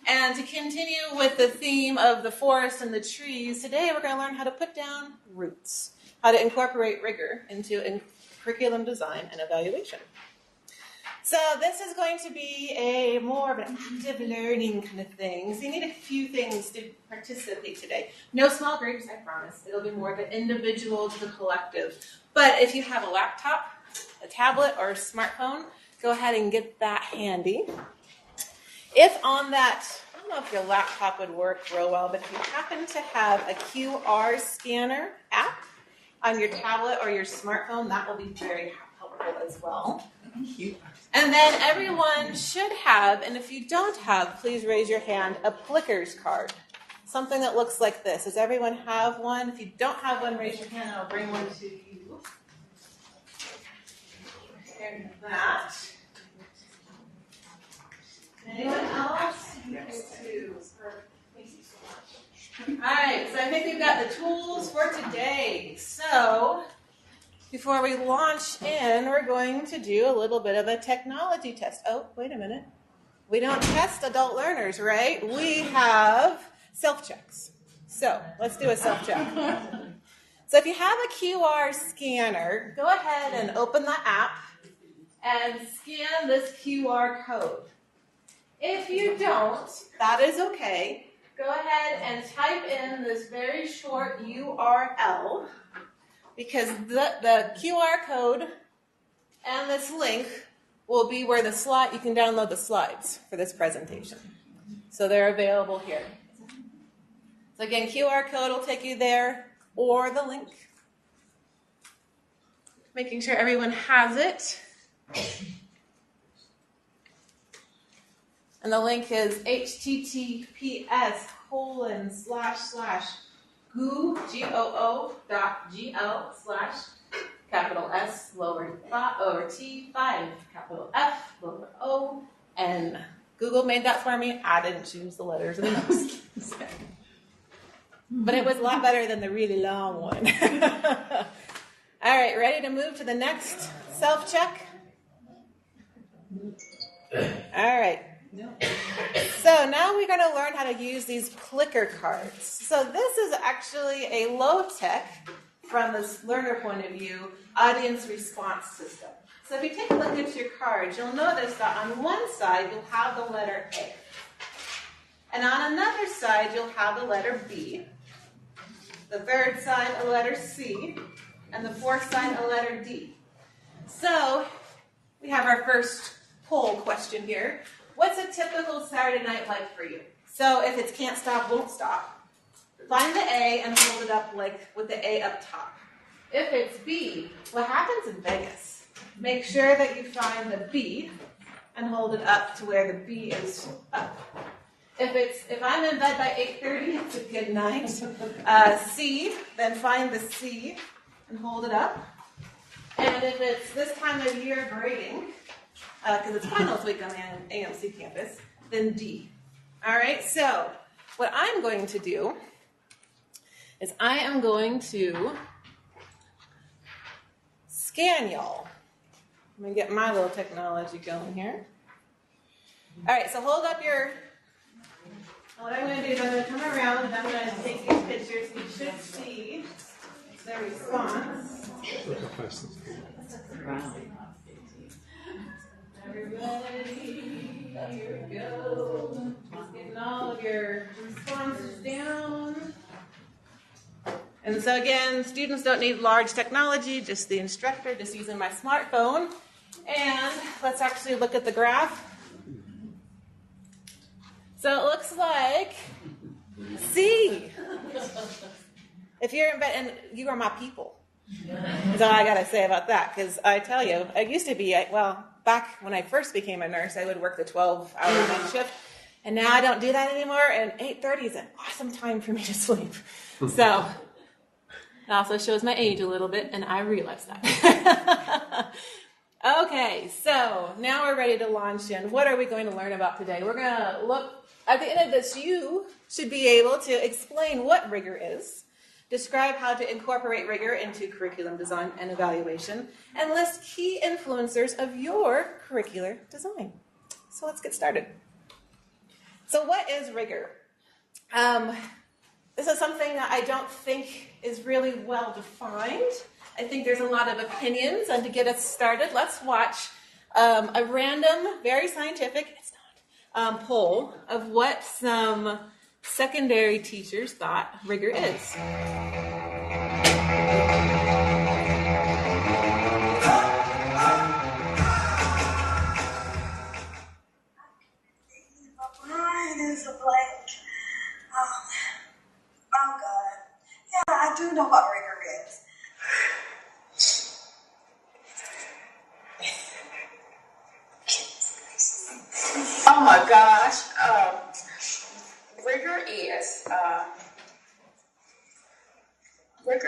And to continue with the theme of the forest and the trees, today we're going to learn how to put down roots, how to incorporate rigor into curriculum design and evaluation. So this is going to be a more of an active learning kind of thing. So you need a few things to participate today. No small groups, I promise. It'll be more of an individual to the collective. But if you have a laptop, a tablet, or a smartphone, go ahead and get that handy. If on that, I don't know if your laptop would work real well, but if you happen to have a QR scanner app on your tablet or your smartphone, that will be very helpful as well. And then everyone should have, and if you don't have, please raise your hand, a Plickers card. Something that looks like this. Does everyone have one? If you don't have one, raise your hand and I'll bring one to you. There's that. Anyone else? Yes. All right, so I think we've got the tools for today. So before we launch in, we're going to do a little bit of a technology test. Oh, wait a minute. We don't test adult learners, right? We have self-checks. So let's do a self-check. So if you have a QR scanner, go ahead and open the app and scan this QR code. If you don't, that is okay. Go ahead and type in this very short URL, because the QR code and this link will be where you can download the slides for this presentation. So they're available here. So again, QR code will take you there, or the link. Making sure everyone has it. And the link is https://goo.goo/T5F_O_N. Google made that for me. I didn't choose the letters and the numbers. But it was a lot better than the really long one. All right, ready to move to the next self-check? All right. So now we're going to learn how to use these clicker cards. So this is actually a low-tech, from this learner point of view, audience response system. So if you take a look at your cards, you'll notice that on one side you'll have the letter A. And on another side you'll have the letter B. The third side a letter C. And the fourth side a letter D. So we have our first poll question here. What's a typical Saturday night like for you? So if it's can't stop, won't stop, find the A and hold it up like with the A up top. If it's B, what happens in Vegas? Make sure that you find the B and hold it up to where the B is up. If I'm in bed by 8:30, it's a good night. C, then find the C and hold it up. And if it's this time of year grading, because it's finals week on the AMC campus, then D. All right, so what I'm going to do is I am going to scan y'all. Let me get my little technology going here. All right, so hold up what I'm going to do is I'm going to come around and I'm going to take these pictures. You should see the response. Wow. Everybody, here we go. Just getting all of your responses down. And so again, students don't need large technology, just the instructor, just using my smartphone. And let's actually look at the graph. So it looks like C. If you're in bed, and you are my people. That's all I got to say about that, because I tell you, it used to be, back when I first became a nurse, I would work the 12-hour night shift, and now I don't do that anymore, and 8:30 is an awesome time for me to sleep. So it also shows my age a little bit, and I realize that. Okay, so now we're ready to launch in. What are we going to learn about today? We're going to look, at the end of this, you should be able to explain what rigor is, describe how to incorporate rigor into curriculum design and evaluation, and list key influencers of your curricular design. So let's get started. So what is rigor? This is something that I don't think is really well defined. I think there's a lot of opinions, and to get us started, let's watch a random, very scientific, it's not, poll of what some secondary teachers thought rigor is. Mine is a blank. Oh God. Yeah, I do know what rigor is. Oh my gosh. Rigor is What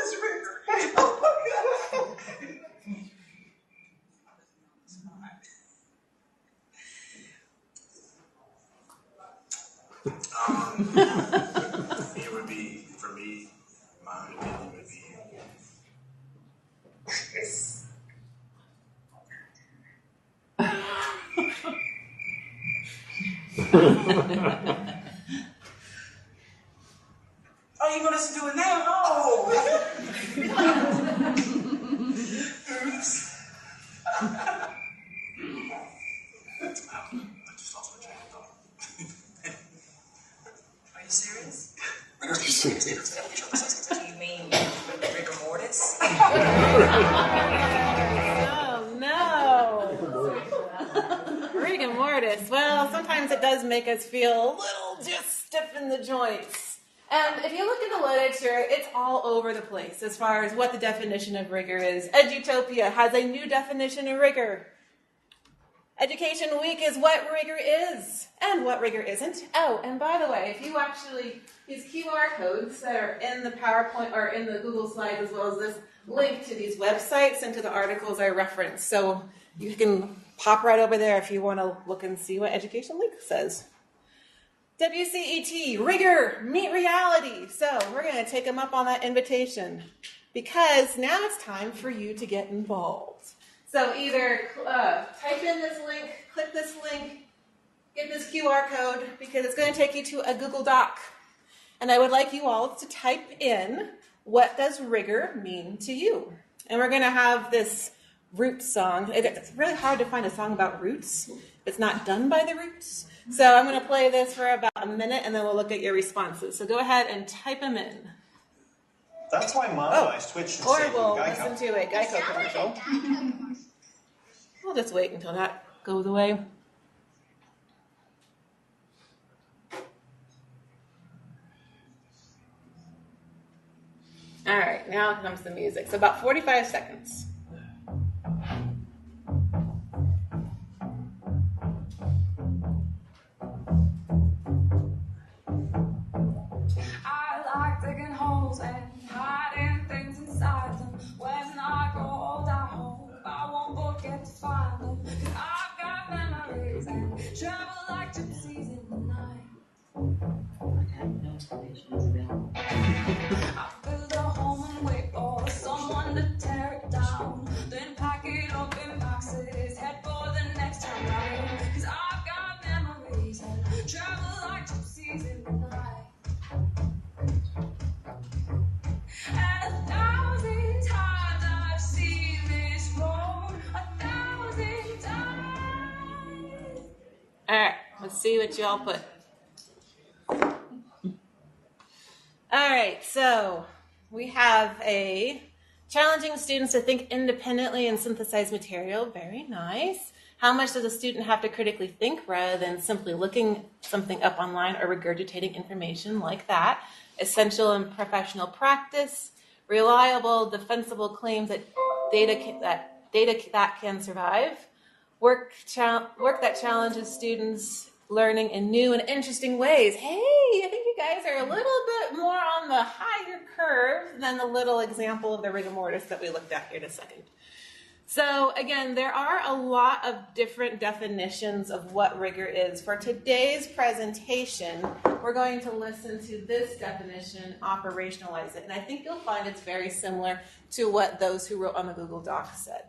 is rigor? Oh my God. It would be, for me, my own opinion would be, Oh, you want us to do it now? Oh. Oops. I just lost my train of thought. Are you serious? Are you serious? Do you mean rigor mortis? Oh, no. Rigor mortis. Well, sometimes it does make us feel a little just stiff in the joints. And if you look in the literature, it's all over the place as far as what the definition of rigor is. Edutopia has a new definition of rigor. Education Week is what rigor is and what rigor isn't. Oh, and by the way, if you actually, these QR codes that are in the PowerPoint or in the Google Slides, as well as this link to these websites and to the articles I referenced. So you can pop right over there if you want to look and see what Education Week says. WCET, rigor, meet reality. So we're going to take them up on that invitation because now it's time for you to get involved. So either type in this link, click this link, get this QR code because it's going to take you to a Google Doc. And I would like you all to type in, what does rigor mean to you? And we're going to have this Roots song. It's really hard to find a song about roots. It's not done by the Roots. So I'm going to play this for about a minute, and then we'll look at your responses. So go ahead and type them in. That's why Mom and I switched to Or saying we'll Geico. listen to a Geico commercial. We'll just wait until that goes away. All right, now comes the music. So about 45 seconds. I like digging holes and hiding things inside them. When I grow old, I hope I won't forget to find them. 'Cause I've got memories and travel like gypsies in the night. No explanation is available. I build a home and wait for someone to tear it down. Then pack it up in boxes, head for the next town round. 'Cause I've got memories and travel like gypsies in the night. And 1,000 times I've seen this road, 1,000 times. All right, let's see what y'all put. All right, so we have a challenging students to think independently and synthesize material. Very nice. How much does a student have to critically think rather than simply looking something up online or regurgitating information like that? Essential and professional practice. Reliable, defensible claims that data can survive. Work that challenges students learning in new and interesting ways. Hey, I think you guys are a little bit more on the higher curve than the little example of the rigor mortis that we looked at here in a second. So again, there are a lot of different definitions of what rigor is. For today's presentation, we're going to listen to this definition, operationalize it, and I think you'll find it's very similar to what those who wrote on the Google Doc said.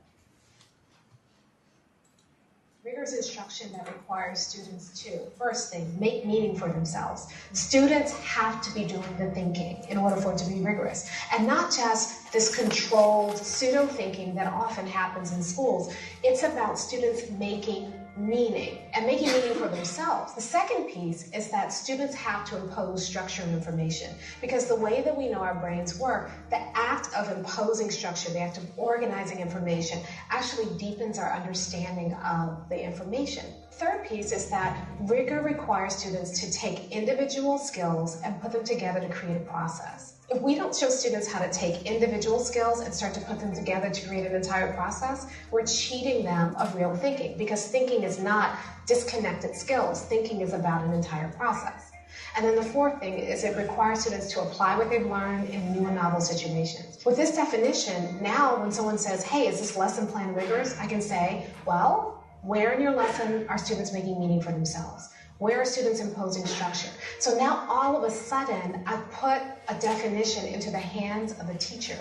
Rigor's instruction that requires students to, first thing, make meaning for themselves. Students have to be doing the thinking in order for it to be rigorous. And not just this controlled pseudo-thinking that often happens in schools. It's about students making meaning and making meaning for themselves. The second piece is that students have to impose structure and information, because the way that we know our brains work, the act of imposing structure, the act of organizing information actually deepens our understanding of the information. Third piece is that rigor requires students to take individual skills and put them together to create a process. If we don't show students how to take individual skills and start to put them together to create an entire process, we're cheating them of real thinking, because thinking is not disconnected skills. Thinking is about an entire process. And then the fourth thing is it requires students to apply what they've learned in new and novel situations. With this definition, now when someone says, hey, is this lesson plan rigorous? I can say, well, where in your lesson are students making meaning for themselves? Where are students imposing structure? So now all of a sudden, I've put a definition into the hands of a teacher.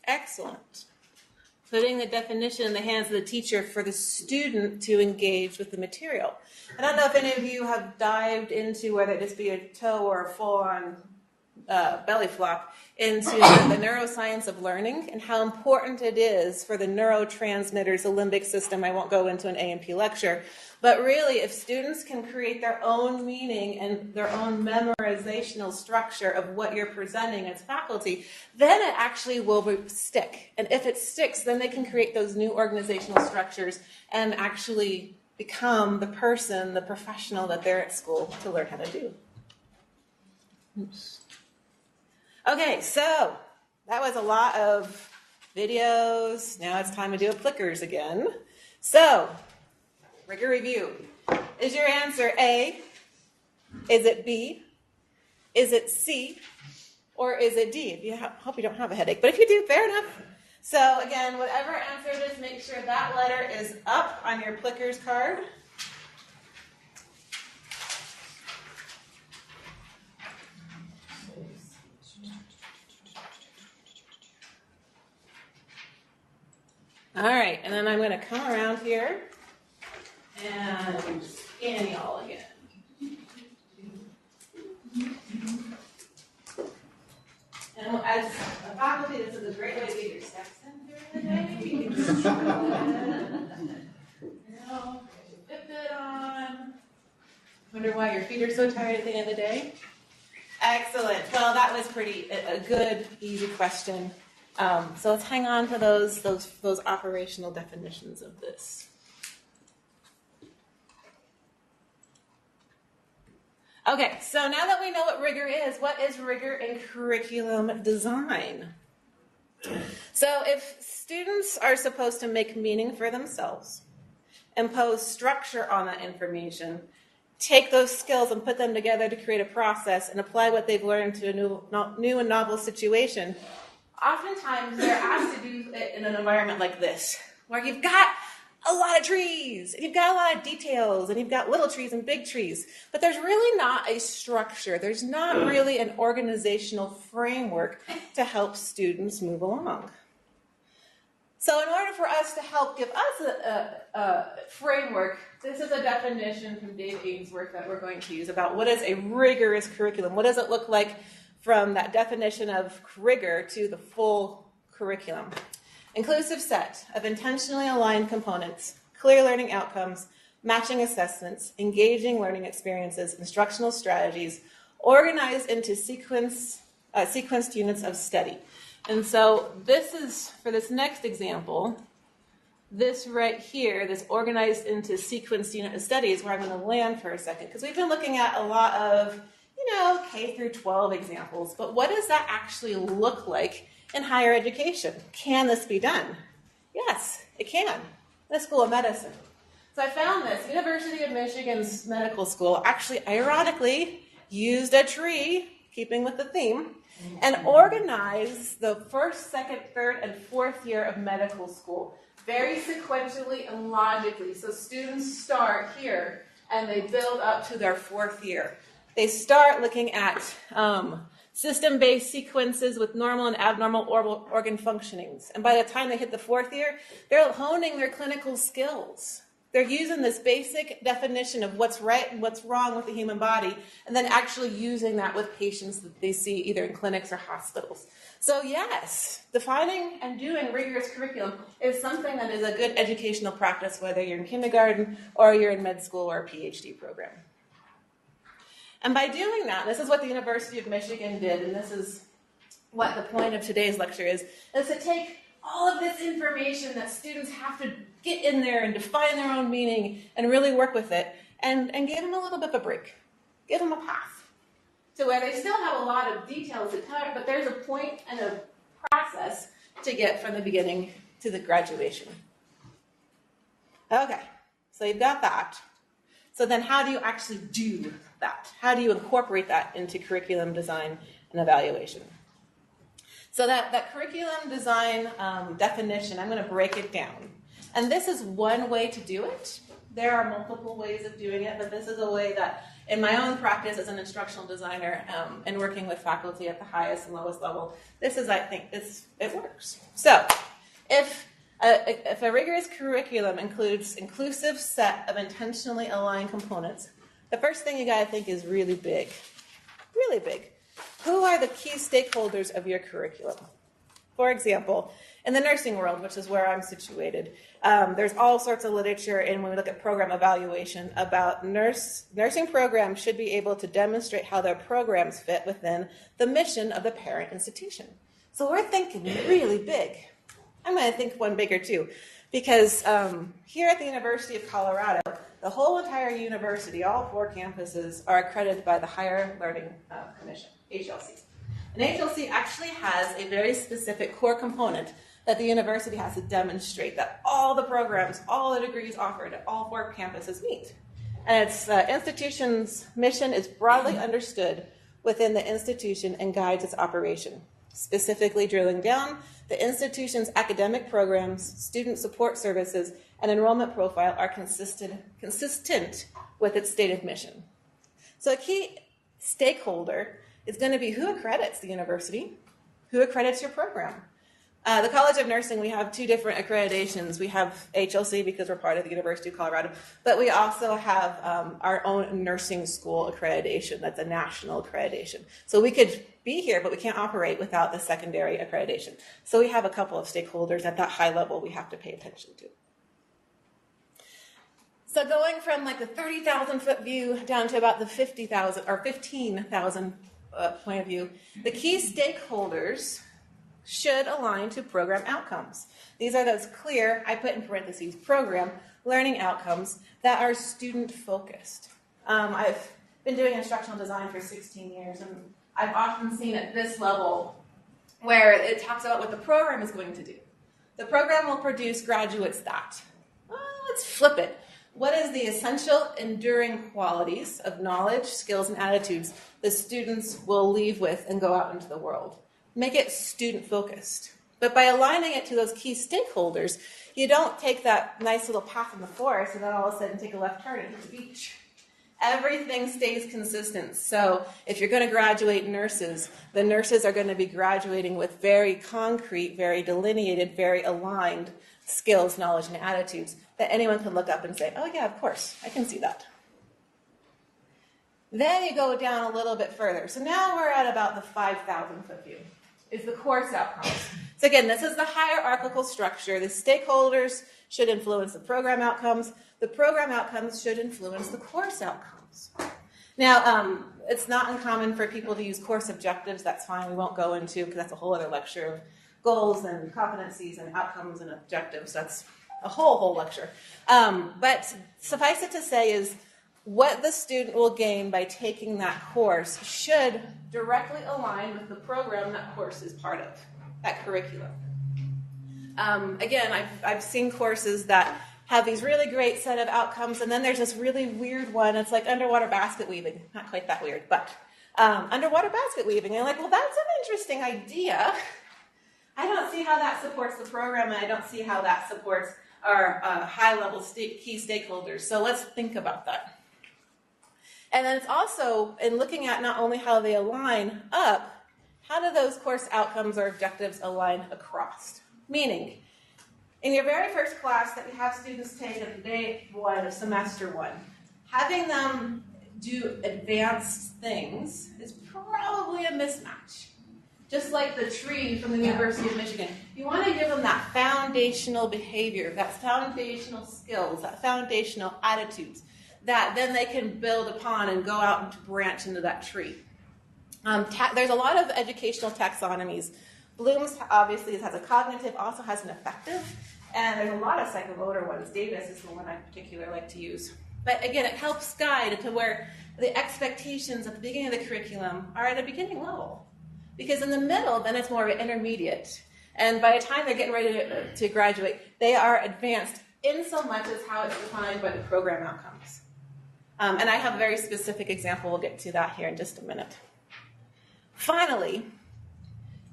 Excellent. Putting the definition in the hands of the teacher for the student to engage with the material. I don't know if any of you have dived into, whether it just be a toe or a full-on belly flop, into the neuroscience of learning and how important it is for the neurotransmitters, the limbic system. I won't go into an A&P lecture, but really if students can create their own meaning and their own memorizational structure of what you're presenting as faculty, then it actually will stick. And if it sticks, then they can create those new organizational structures and actually become the person, the professional that they're at school to learn how to do. Oops. Okay, so that was a lot of videos. Now it's time to do clickers again. So, rigor review. Is your answer A? Is it B? Is it C? Or is it D? If you hope you don't have a headache, but if you do, fair enough. So again, whatever answer it is, make sure that letter is up on your clickers card. All right, and then I'm going to come around here and scan y'all again. And as a faculty, this is a great way to get your steps in during the day. You can just get your Fitbit on. Wonder why your feet are so tired at the end of the day? Excellent. Well, that was a good, easy question. So let's hang on to those operational definitions of this. Okay, so now that we know what rigor is, what is rigor in curriculum design? So if students are supposed to make meaning for themselves, impose structure on that information, take those skills and put them together to create a process and apply what they've learned to a new and novel situation, oftentimes they're asked to do it in an environment like this, where you've got a lot of trees, and you've got a lot of details, and you've got little trees and big trees, but there's really not a structure. There's not really an organizational framework to help students move along. So in order for us to help give us a framework, this is a definition from Dave Ainsworth that we're going to use about what is a rigorous curriculum. What does it look like from that definition of rigor to the full curriculum? Inclusive set of intentionally aligned components, clear learning outcomes, matching assessments, engaging learning experiences, instructional strategies, organized into sequenced units of study. And so this is, for this next example, this right here, this organized into sequenced unit of study is where I'm going to land for a second, because we've been looking at a lot of, K through 12 examples, but what does that actually look like in higher education? Can this be done? Yes, it can, in the School of Medicine. So I found this. University of Michigan's medical school actually, ironically, used a tree, keeping with the theme, and organized the first, second, third, and fourth year of medical school very sequentially and logically. So students start here, and they build up to their fourth year. They start looking at system-based sequences with normal and abnormal organ functionings. And by the time they hit the fourth year, they're honing their clinical skills. They're using this basic definition of what's right and what's wrong with the human body, and then actually using that with patients that they see either in clinics or hospitals. So yes, defining and doing rigorous curriculum is something that is a good educational practice, whether you're in kindergarten or you're in med school or a PhD program. And by doing that, this is what the University of Michigan did, and this is what the point of today's lecture is to take all of this information that students have to get in there and define their own meaning and really work with it, and give them a little bit of a break. Give them a path to where they still have a lot of details to cover, but there's a point and a process to get from the beginning to the graduation. Okay, so you've got that. So then how do you actually do that? How do you incorporate that into curriculum design and evaluation? So that curriculum design definition, I'm going to break it down. And this is one way to do it. There are multiple ways of doing it, but this is a way that, in my own practice as an instructional designer and working with faculty at the highest and lowest level, this is, I think, it works. So if a rigorous curriculum includes inclusive set of intentionally aligned components, the first thing you got to think is really big. Really big. Who are the key stakeholders of your curriculum? For example, in the nursing world, which is where I'm situated, there's all sorts of literature, and when we look at program evaluation, about nursing programs should be able to demonstrate how their programs fit within the mission of the parent institution. So we're thinking really big. I'm going to think one bigger too, because here at the University of Colorado, the whole entire university, all 4 campuses, are accredited by the Higher Learning Commission, HLC. And HLC actually has a very specific core component that the university has to demonstrate that all the programs, all the degrees offered at all 4 campuses meet. And its institution's mission is broadly understood within the institution and guides its operation, specifically drilling down the institution's academic programs, student support services, and enrollment profile are consistent with its stated mission. So a key stakeholder is going to be who accredits the university, who accredits your program. The College of Nursing, we have 2 different accreditations. We have HLC because we're part of the University of Colorado, but we also have our own nursing school accreditation. That's a national accreditation. So we could be here, but we can't operate without the secondary accreditation. So we have a couple of stakeholders at that high level we have to pay attention to. So going from like the 30,000 foot view down to about the 50,000 or 15,000 point of view, the key stakeholders should align to program outcomes. These are those clear, I put in parentheses, program learning outcomes that are student focused. I've been doing instructional design for 16 years, and I've often seen at this level where it talks about what the program is going to do. The program will produce graduates that. Well, let's flip it. What is the essential, enduring qualities of knowledge, skills, and attitudes the students will leave with and go out into the world? Make it student-focused. But by aligning it to those key stakeholders, you don't take that nice little path in the forest and then all of a sudden take a left turn and hit the beach. Everything stays consistent. So if you're going to graduate nurses, the nurses are going to be graduating with very concrete, very delineated, very aligned skills, knowledge, and attitudes that anyone can look up and say, oh yeah, of course, I can see that. Then you go down a little bit further. So now we're at about the 5,000 foot view, is the course outcomes. So again, this is the hierarchical structure. The stakeholders should influence the program outcomes. The program outcomes should influence the course outcomes. Now, it's not uncommon for people to use course objectives. That's fine. We won't go into, because that's a whole other lecture of goals and competencies and outcomes and objectives. That's a whole lecture. But suffice it to say is what the student will gain by taking that course should directly align with the program that course is part of, that curriculum. Again, I've seen courses that have these really great set of outcomes, and then there's this really weird one. It's like underwater basket weaving. Not quite that weird, but underwater basket weaving. And I'm like, well, that's an interesting idea. I don't see how that supports the program, and I don't see how that supports our high-level key stakeholders. So let's think about that. And then it's also, in looking at not only how they align up, how do those course outcomes or objectives align across? Meaning, In your very first class that you have students take at day 1 of semester 1, having them do advanced things is probably a mismatch. Just like the tree from the University of Michigan. You want to give them that foundational behavior, that foundational skills, that foundational attitudes that then they can build upon and go out and branch into that tree. There's a lot of educational taxonomies. Bloom's obviously has a cognitive, also has an affective, and there's a lot of psychomotor ones. Davis is the one I particularly like to use. But again, it helps guide to where the expectations at the beginning of the curriculum are at a beginning level. Because in the middle, then it's more of an intermediate. And by the time they're getting ready to graduate, they are advanced in so much as how it's defined by the program outcomes. And I have a very specific example. We'll get to that here in just a minute. Finally,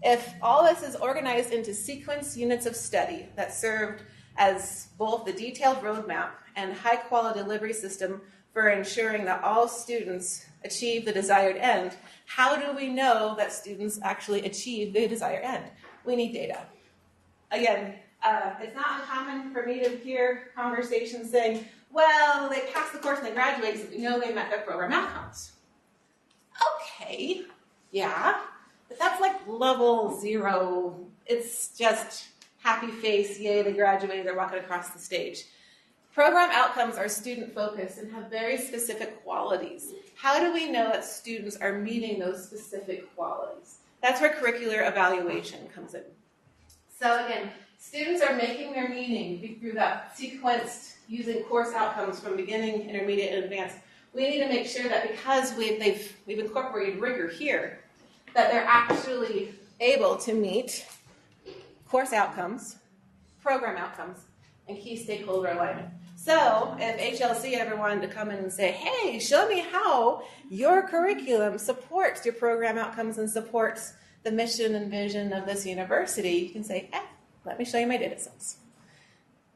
if all this is organized into sequence units of study that served as both the detailed roadmap and high-quality delivery system for ensuring that all students achieve the desired end, how do we know that students actually achieve the desired end? We need data. Again, it's not uncommon for me to hear conversations saying, well, they passed the course and they graduated, so we know they met their program outcomes. Okay, yeah, but that's like level 0. It's just happy face, yay, they graduated, they're walking across the stage. Program outcomes are student-focused and have very specific qualities. How do we know that students are meeting those specific qualities? That's where curricular evaluation comes in. So again, students are making their meaning through that sequenced using course outcomes from beginning, intermediate, and advanced. We need to make sure that because we've incorporated rigor here, that they're actually able to meet course outcomes, program outcomes, and key stakeholder alignment. So if HLC ever wanted to come in and say, hey, show me how your curriculum supports your program outcomes and supports the mission and vision of this university, you can say, let me show you my data sets.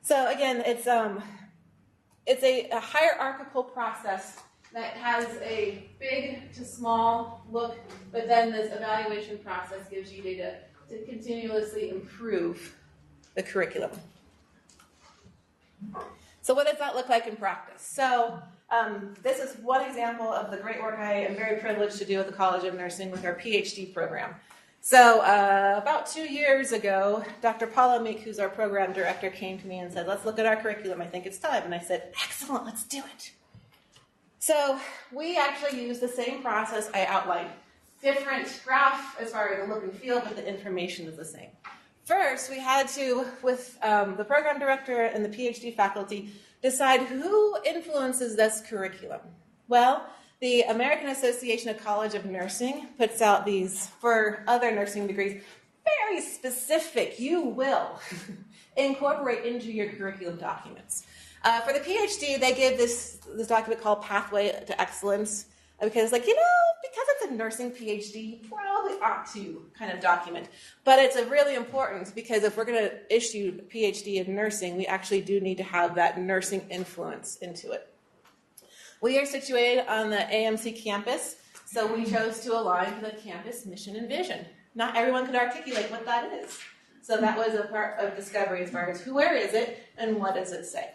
So again, it's a hierarchical process that has a big to small look, but then this evaluation process gives you data to continuously improve the curriculum. So what does that look like in practice? So this is one example of the great work I am very privileged to do at the College of Nursing with our PhD program. So about 2 years ago, Dr. Paula Meek, who's our program director, came to me and said, let's look at our curriculum. I think it's time. And I said, excellent, let's do it. So we actually use the same process I outlined. Different graph as far as the look and feel, but the information is the same. First, we had to, with the program director and the PhD faculty, decide who influences this curriculum. Well, the American Association of College of Nursing puts out these, for other nursing degrees, very specific, you will incorporate into your curriculum documents. For the PhD, they give this document called Pathway to Excellence, because because it's a nursing PhD, you probably ought to kind of document. But it's really important because if we're going to issue a PhD in nursing, we actually do need to have that nursing influence into it. We are situated on the AMC campus, so we chose to align to the campus mission and vision. Not everyone could articulate what that is. So that was a part of discovery as far as where is it and what does it say.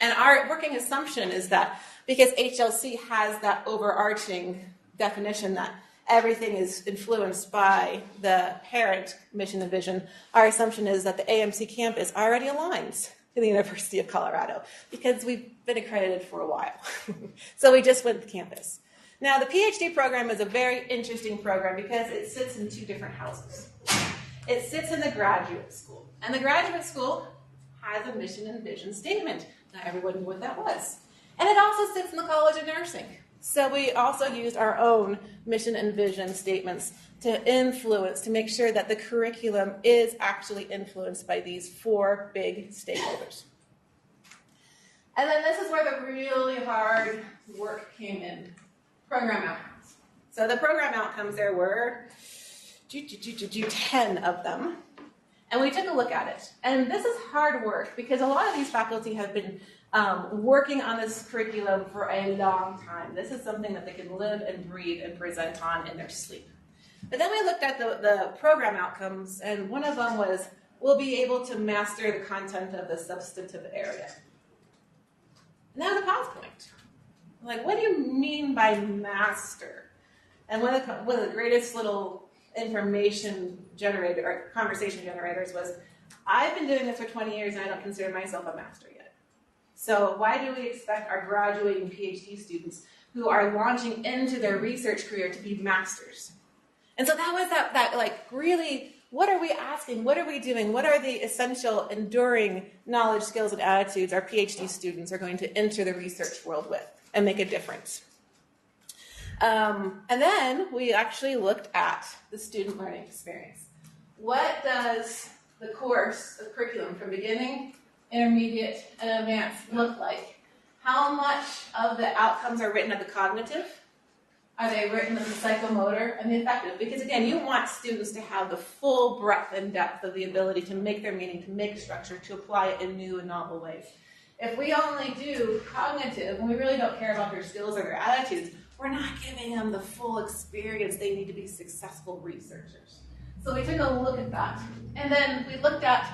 And our working assumption is that because HLC has that overarching definition that everything is influenced by the parent mission and vision, our assumption is that the AMC campus already aligns to the University of Colorado because we've been accredited for a while. So we just went to campus. Now, the PhD program is a very interesting program because it sits in 2 different houses. It sits in the graduate school. And the graduate school has a mission and vision statement. Not everyone knew what that was. And it also sits in the College of Nursing. So we also used our own mission and vision statements to influence, to make sure that the curriculum is actually influenced by these 4 big stakeholders. And then this is where the really hard work came in, program outcomes. So the program outcomes, there were 10 of them. And we took a look at it. And this is hard work because a lot of these faculty have been working on this curriculum for a long time. This is something that they can live and breathe and present on in their sleep. But then we looked at the program outcomes, and one of them was, will be able to master the content of the substantive area. Now the pause point. Like, what do you mean by master? And one of the greatest little information generator or conversation generators was, I've been doing this for 20 years and I don't consider myself a master yet. So why do we expect our graduating PhD students who are launching into their research career to be masters? And so that was that like really, what are we asking? What are we doing? What are the essential, enduring knowledge, skills, and attitudes our PhD students are going to enter the research world with and make a difference? And then we actually looked at the student learning experience. What does the course, the curriculum from beginning, intermediate, and advanced look like? How much of the outcomes are written at the cognitive? Are they written at the psychomotor and the affective? Because again, you want students to have the full breadth and depth of the ability to make their meaning, to make structure, to apply it in new and novel ways. If we only do cognitive and we really don't care about their skills or their attitudes, we're not giving them the full experience they need to be successful researchers. So we took a look at that. And then we looked at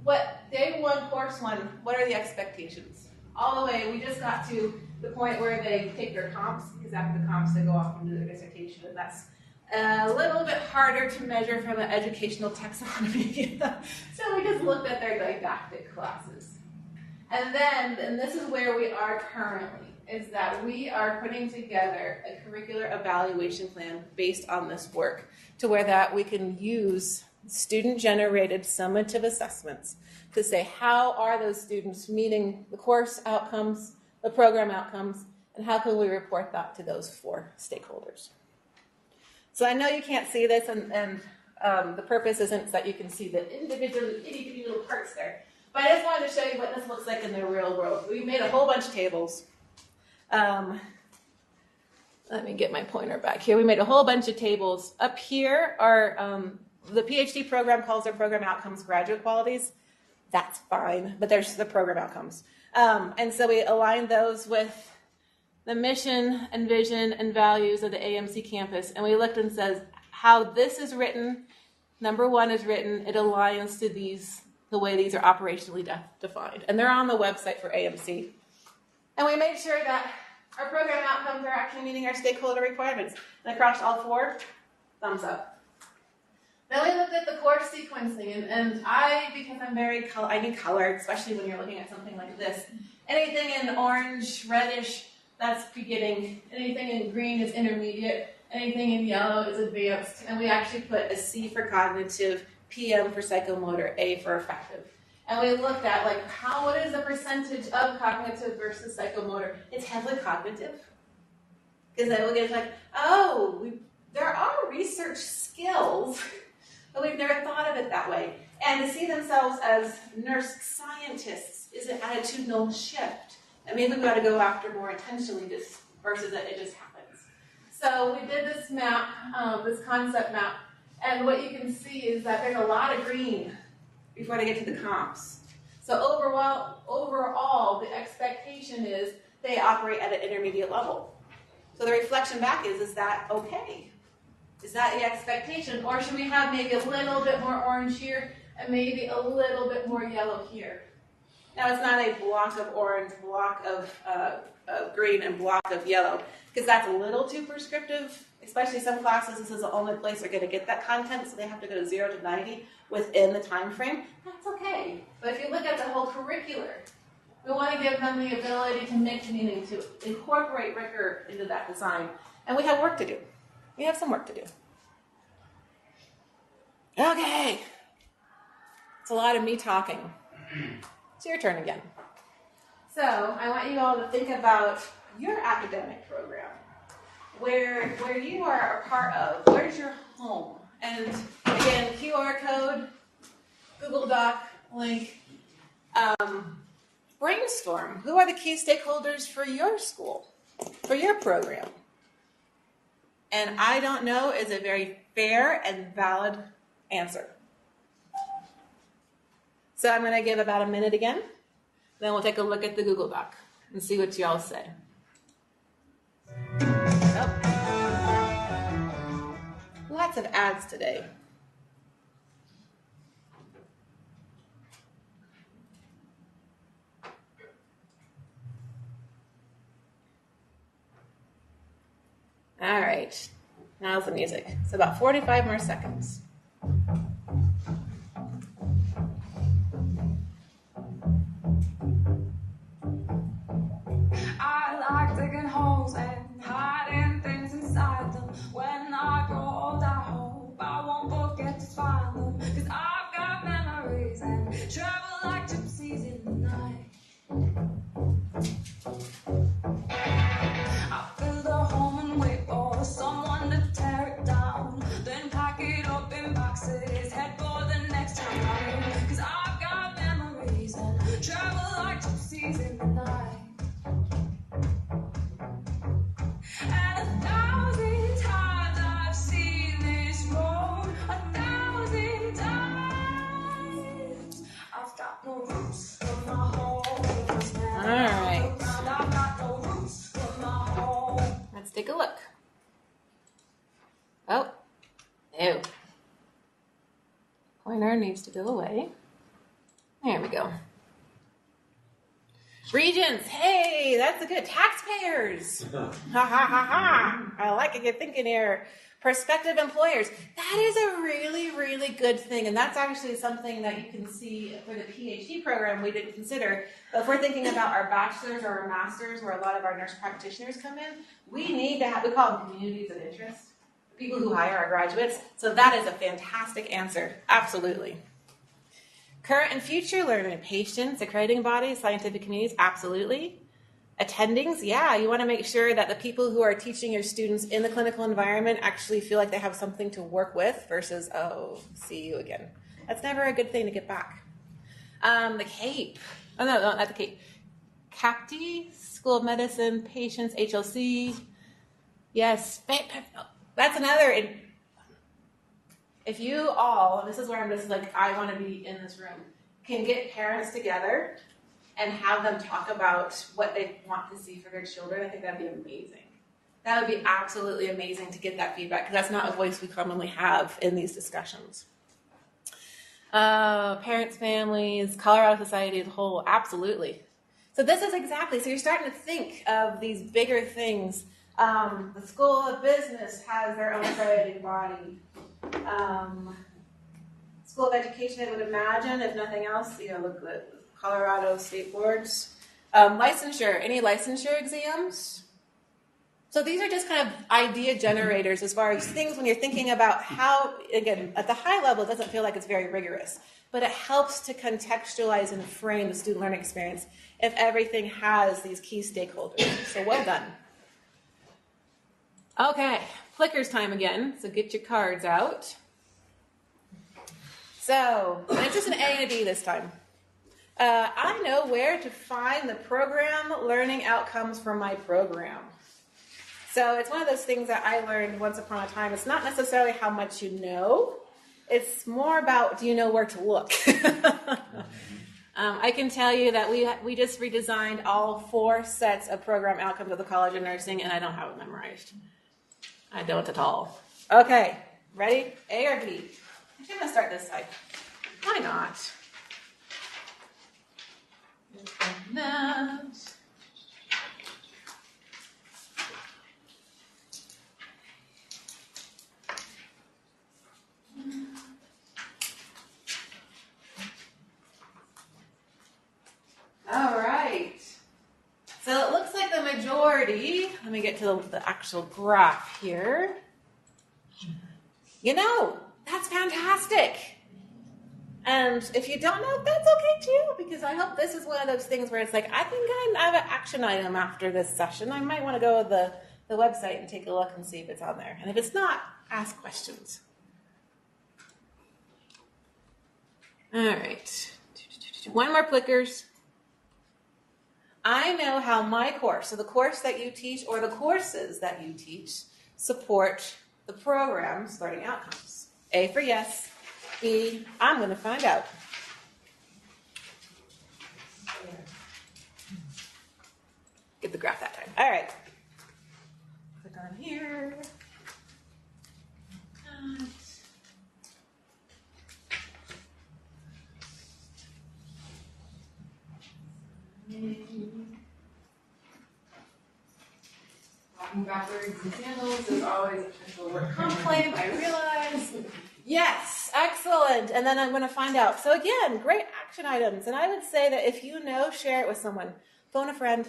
what day one, course one, what are the expectations? All the way, we just got to the point where they take their comps, because after the comps they go off and do their dissertation, and that's a little bit harder to measure from an educational taxonomy. So we just looked at their didactic classes. And then, and this is where we are currently, is that we are putting together a curricular evaluation plan based on this work to where that we can use student-generated summative assessments to say how are those students meeting the course outcomes, the program outcomes, and how can we report that to those 4 stakeholders. So I know you can't see this, and the purpose isn't that you can see the individual itty-bitty little parts there, but I just wanted to show you what this looks like in the real world. We made a whole bunch of tables. Let me get my pointer back here. We made a whole bunch of tables. Up here are the PhD program calls their program outcomes graduate qualities. That's fine, but there's the program outcomes. And so we aligned those with the mission and vision and values of the AMC campus. And we looked and says how this is written, number 1 is written, it aligns to these, the way these are operationally defined. And they're on the website for AMC. And we made sure that our program outcomes are actually meeting our stakeholder requirements. And across all 4, thumbs up. Then we looked at the course sequencing, and I, because I'm very I need color, especially when you're looking at something like this. Anything in orange, reddish, that's beginning. Anything in green is intermediate. Anything in yellow is advanced. And we actually put a C for cognitive, PM for psychomotor, A for affective. And we looked at like what is the percentage of cognitive versus psychomotor? It's heavily cognitive. Because then we'll get like, there are research skills, but we've never thought of it that way. And to see themselves as nurse scientists is an attitudinal shift. And maybe we got to go after more intentionally this versus that it just happens. So we did this map, this concept map, and what you can see is that there's a lot of green before they get to the comps. So overall, the expectation is they operate at an intermediate level. So the reflection back is that okay? Is that the expectation? Or should we have maybe a little bit more orange here and maybe a little bit more yellow here? Now it's not a block of orange, block of green, and block of yellow, because that's a little too prescriptive. Especially some classes, this is the only place they're going to get that content, so they have to go to 0 to 90 within the time frame. That's okay. But if you look at the whole curricular, we want to give them the ability to mix meaning, to incorporate Rigor into that design. And we have work to do. We have some work to do. Okay. It's a lot of me talking. It's your turn again. So I want you all to think about your academic program. Where you are a part of, where's your home? And again, QR code, Google Doc link, brainstorm. Who are the key stakeholders for your school, for your program? And I don't know is a very fair and valid answer. So I'm going to give about a minute again. Then we'll take a look at the Google Doc and see what y'all say. Lots of ads today. All right. Now's the music. It's about 45 more seconds. I like digging holes and hiding things inside them. When I grow old, I hope I won't forget to find them. 'Cause I've got memories and travel like gypsies in the night. I build a home and wait for someone to tear it down. Then pack it up in boxes, head for the next town round. 'Cause I've got memories and travel like gypsies in the night. And 1,000 times I've seen this road, 1,000 times. I've got no roots from my home. All right. I've got no roots from my home. Let's take a look. Oh, ew. Pointer needs to go away. There we go. Regents, hey, that's a good. Taxpayers. Ha ha ha ha. I like a good thinking here. Prospective employers. That is a really, really good thing. And that's actually something that you can see for the PhD program we didn't consider. But if we're thinking about our bachelor's or our master's, where a lot of our nurse practitioners come in, we need to have, we call them communities of interest. People who hire our graduates. So that is a fantastic answer. Absolutely. Current and future learning, patients, accrediting bodies, scientific communities, absolutely. Attendings, yeah, you want to make sure that the people who are teaching your students in the clinical environment actually feel like they have something to work with versus, oh, see you again. That's never a good thing to get back. The CAPE, oh no, not the CAPE. CAPTE, School of Medicine, Patients, HLC, yes, that's another. If you all, this is where I'm just like, I want to be in this room, can get parents together and have them talk about what they want to see for their children, I think that'd be amazing. That would be absolutely amazing to get that feedback, because that's not a voice we commonly have in these discussions. Parents, families, Colorado Society as a whole, absolutely. So this is exactly, so you're starting to think of these bigger things. The School of Business has their own accrediting body. School of Education, I would imagine, if nothing else, look at the Colorado State Boards. Licensure, any licensure exams? So these are just kind of idea generators as far as things when you're thinking about how, again, at the high level, it doesn't feel like it's very rigorous, but it helps to contextualize and frame the student learning experience if everything has these key stakeholders. So well done. Okay, Flickers time again, so get your cards out. So, it's just an A and a B this time. I know where to find the program learning outcomes for my program. So it's one of those things that I learned once upon a time. It's not necessarily how much you know. It's more about, do you know where to look? I can tell you that we just redesigned all 4 sets of program outcomes of the College of Nursing, and I don't have it memorized. I don't at all. Okay, ready? A or B? Actually, I'm going to start this side. Why not? That. All right. So it looks like the majority, let me get to the actual graph here. That's fantastic. And if you don't know, that's okay too, because I hope this is one of those things where it's like, I think I have an action item after this session. I might want to go to the website and take a look and see if it's on there. And if it's not, ask questions. All right. 1 more Plickers. I know how my course, so the course that you teach or the courses that you teach, support the program's learning outcomes. A for yes. B, I'm going to find out. Get the graph that time. All right. Click on here. walking backwards in sandals is always a potential word complaint, I realize. Yes, excellent. And then I'm going to find out. So again, great action items. And I would say that if you know, share it with someone. Phone a friend.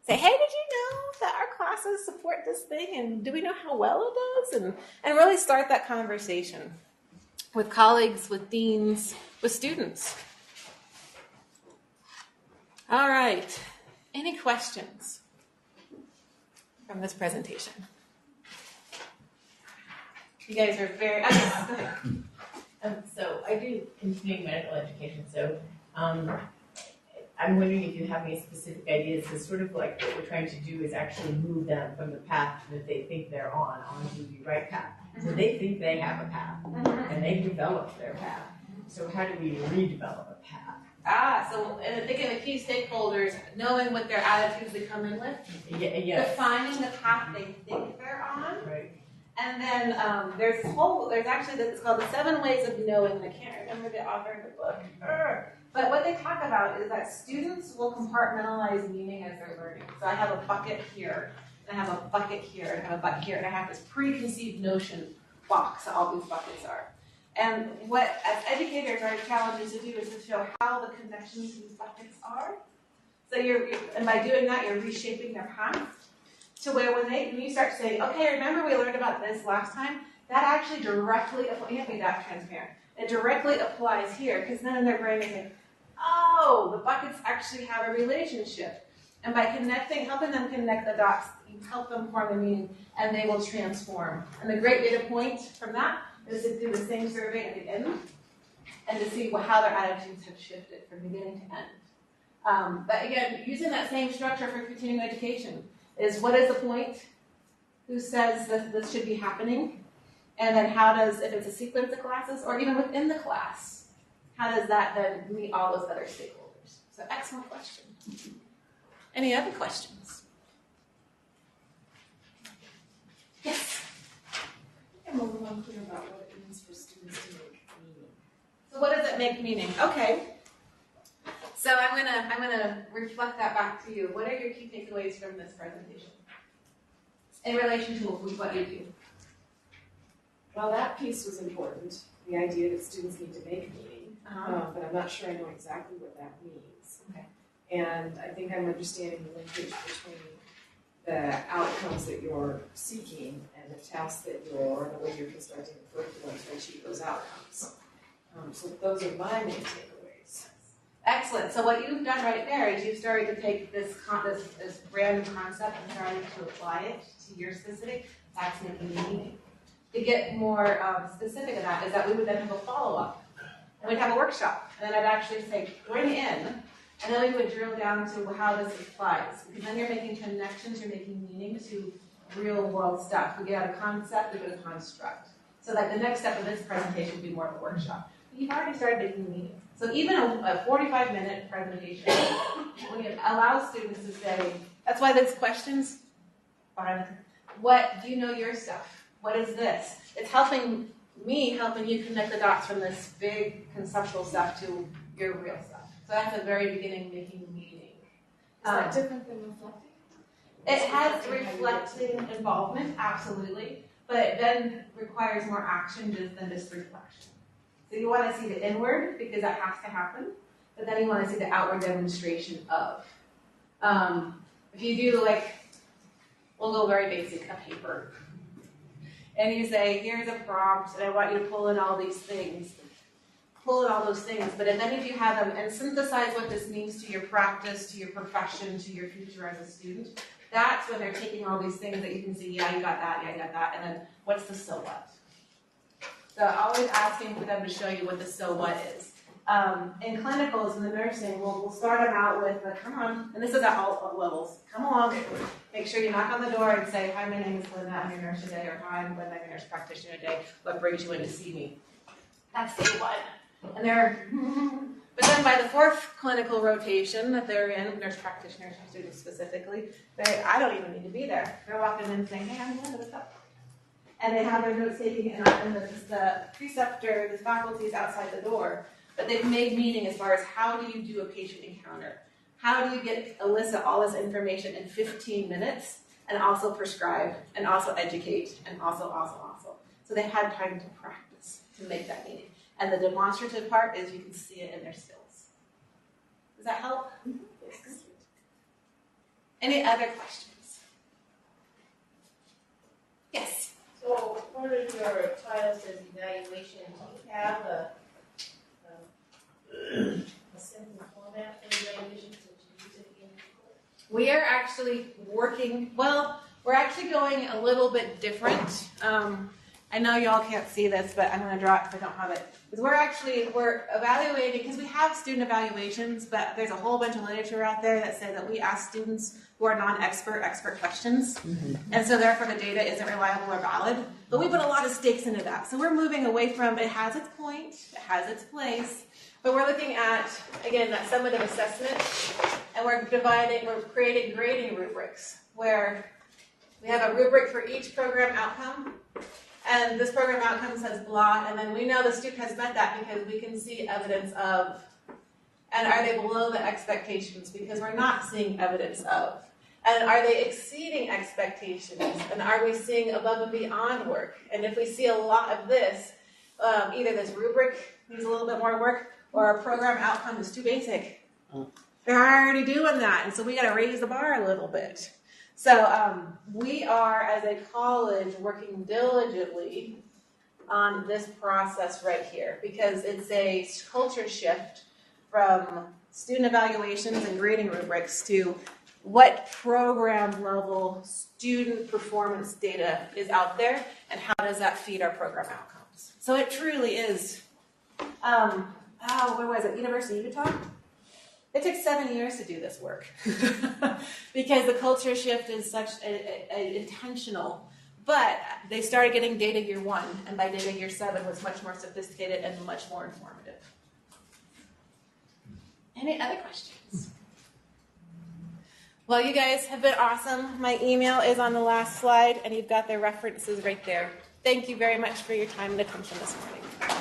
Say, hey, did you know that our classes support this thing? And do we know how well it does? And really start that conversation with colleagues, with deans, with students. All right. Any questions from this presentation? You guys are very... go ahead. So I do continuing medical education, so I'm wondering if you have any specific ideas, because sort of like what we're trying to do is actually move them from the path that they think they're on onto the right path. So they think they have a path, and they've developed their path. So how do we redevelop a path? So thinking of key stakeholders, knowing what their attitudes they come in with, defining the path they think they're on, Right. and then there's actually it's called the 7 Ways of Knowing. I can't remember the author of the book, but what they talk about is that students will compartmentalize meaning as they're learning. So I have a bucket here, and I have a bucket here, and I have a bucket here, and I have this preconceived notion box that all these buckets are. And what, as educators, our challenge is to do is to show how the connections to these buckets are. So and by doing that, you're reshaping their path to where when you start saying, okay, remember we learned about this last time? That actually directly, you have to be that transparent. It directly applies here, because then in their brain they think, oh, the buckets actually have a relationship. And by helping them connect the dots, you help them form the meaning, and they will transform. And the great data point from that is to do the same survey at the end and to see how their attitudes have shifted from beginning to end. But again, using that same structure for continuing education is what is the point? Who says that this should be happening? And then if it's a sequence of classes or even within the class, how does that then meet all those other stakeholders? So excellent question. Any other questions? Yes? I'm a little unclear about what it means for students to make meaning. So what does it make meaning? Okay. So I'm gonna reflect that back to you. What are your key takeaways from this presentation in relation to what you do? Well, that piece was important, the idea that students need to make meaning, but I'm not sure I know exactly what that means. Okay. And I think I'm understanding the linkage between the outcomes that you're seeking and the tasks that or the way you're constructing the curriculum to achieve those outcomes. So those are my main takeaways. Excellent. So what you've done right there is you've started to take this random concept and started to apply it to your specific task making meaning. To get more specific in that is that we would then have a follow-up, and we'd have a workshop, and then I'd actually say, bring in, and then we would drill down to how this applies, because then you're making connections, you're making meaning to real-world stuff. We get out a concept, we get a construct. So like the next step of this presentation would be more of a workshop. But you've already started making meaning. So even a 45-minute presentation, when it allows students to say, that's why those questions, what do you know your stuff? What is this? It's helping you connect the dots from this big conceptual stuff to your real stuff. So that's the very beginning, making meaning. Is that different than reflecting? It has reflecting involvement, absolutely, but it then requires more action than just reflection. So you want to see the inward, because that has to happen, but then you want to see the outward demonstration of. If you do we'll go very basic, a paper. And you say, here's a prompt, and I want you to pull in all these things. Pull in all those things, but then if you have them and synthesize what this means to your practice, to your profession, to your future as a student, that's when they're taking all these things that you can see, yeah, you got that, and then what's the so what? So always asking for them to show you what the so what is. In clinicals, in the nursing, we'll start them out with, come on, and this is at all levels, come along, make sure you knock on the door and say, hi, my name is Glenda, I'm your nurse today, or hi, I'm Glenda, I'm your nurse practitioner today, what brings you in to see me? That's day one. And but then by the 4th clinical rotation that they're in, nurse practitioners or students specifically, I don't even need to be there. They're walking in saying, hey, I'm Glenda, what's up? And they have their notes taking, and the preceptor, the faculty is outside the door. But they've made meaning as far as how do you do a patient encounter? How do you elicit all this information in 15 minutes and also prescribe, and also educate, and also. So they had time to practice, to make that meaning. And the demonstrative part is you can see it in their skills. Does that help? Yes. Any other questions? Yes? So part of your title says evaluation. Do you have a simple format for evaluations that you use it in? We are actually working, we're actually going a little bit different. I know y'all can't see this, but I'm going to draw it if I don't have it. Because we're evaluating, because we have student evaluations, but there's a whole bunch of literature out there that say that we ask students who are non-expert, expert questions. And so therefore the data isn't reliable or valid. But we put a lot of stakes into that. So we're moving away from, it has its point, it has its place, but we're looking at, again, that summative assessment, and we're creating grading rubrics, where we have a rubric for each program outcome. And this program outcome says blah, and then we know the student has met that because we can see evidence of, and are they below the expectations because we're not seeing evidence of, and are they exceeding expectations, and are we seeing above and beyond work? And if we see a lot of this, either this rubric needs a little bit more work, or our program outcome is too basic. They're already doing that, and so we got to raise the bar a little bit. So we are, as a college, working diligently on this process right here because it's a culture shift from student evaluations and grading rubrics to what program level student performance data is out there and how does that feed our program outcomes. So it truly is, where was it, University of Utah? It took 7 years to do this work because the culture shift is such a intentional, but they started getting data year 1, and by data year 7 was much more sophisticated and much more informative. Any other questions? Well, you guys have been awesome. My email is on the last slide, and you've got their references right there. Thank you very much for your time and attention this morning.